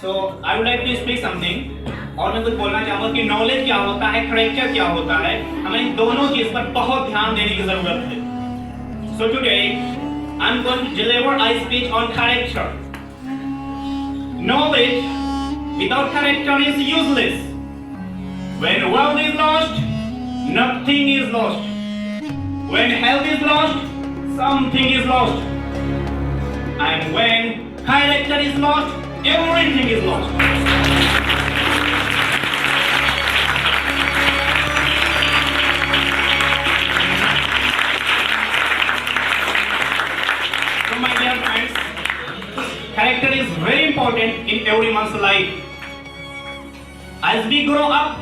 So I would like to speak something. और मैं कुछ बोलना चाहूँगा कि नॉलेज क्या होता है, करेक्टर क्या होता है, हमें इन दोनों चीज पर बहुत ध्यान देने की जरूरत है. So today I'm going to deliver a speech on character. Knowledge without character is useless. When wealth is lost, nothing is lost. When health is lost, something is lost. And when character is lost, everything is lost. So my dear friends, character is very important in everyone's life. As we grow up,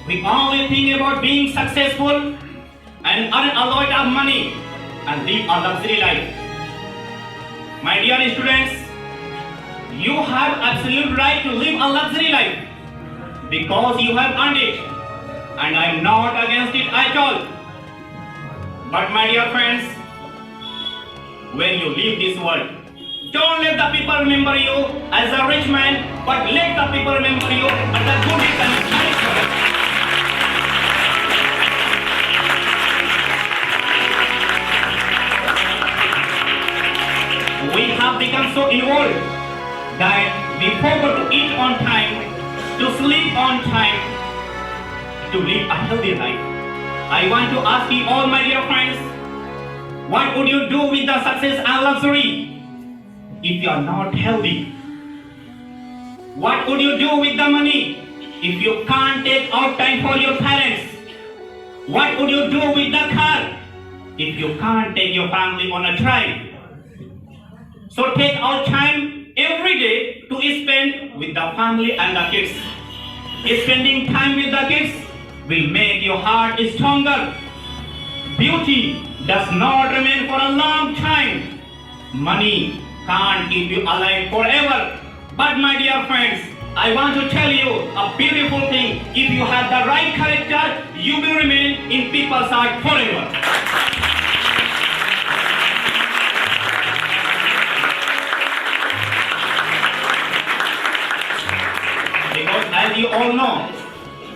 we only think about being successful and earn a lot of money and live a luxury life. My dear students, you have absolute right to live a luxury life because you have earned it, and I am not against it at all. But my dear friends, when you leave this world, don't let the people remember you as a rich man, but let the people remember you as a good and character. We have become so involved that we forgot to eat on time, to sleep on time, to live a healthy life. I want to ask you all, my dear friends, what would you do with the success and luxury if you are not healthy? What would you do with the money if you can't take out time for your parents? What would you do with the car if you can't take your family on a drive? So take out time every day to spend with the family and the kids. Spending time with the kids will make your heart stronger. Beauty does not remain for a long time. Money can't keep you alive forever. But my dear friends, I want to tell you a beautiful thing. If you have the right character, you will remain in people's heart forever. Because as you all know,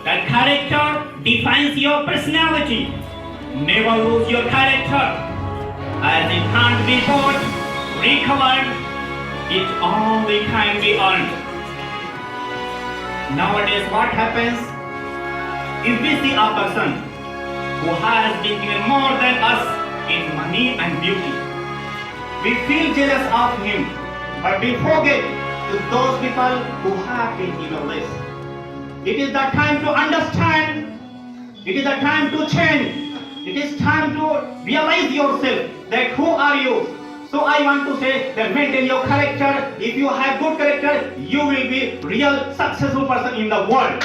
that character defines your personality. Never lose your character, as it can't be bought, recovered, it only can be earned. Nowadays what happens, if we see a person who has been given more than us in money and beauty, we feel jealous of him, but we forget to those people who have been given less. It is the time to understand, it is the time to change. It is time to realize yourself that who are you. So I want to say that maintain your character. If you have good character, you will be real successful person in the world.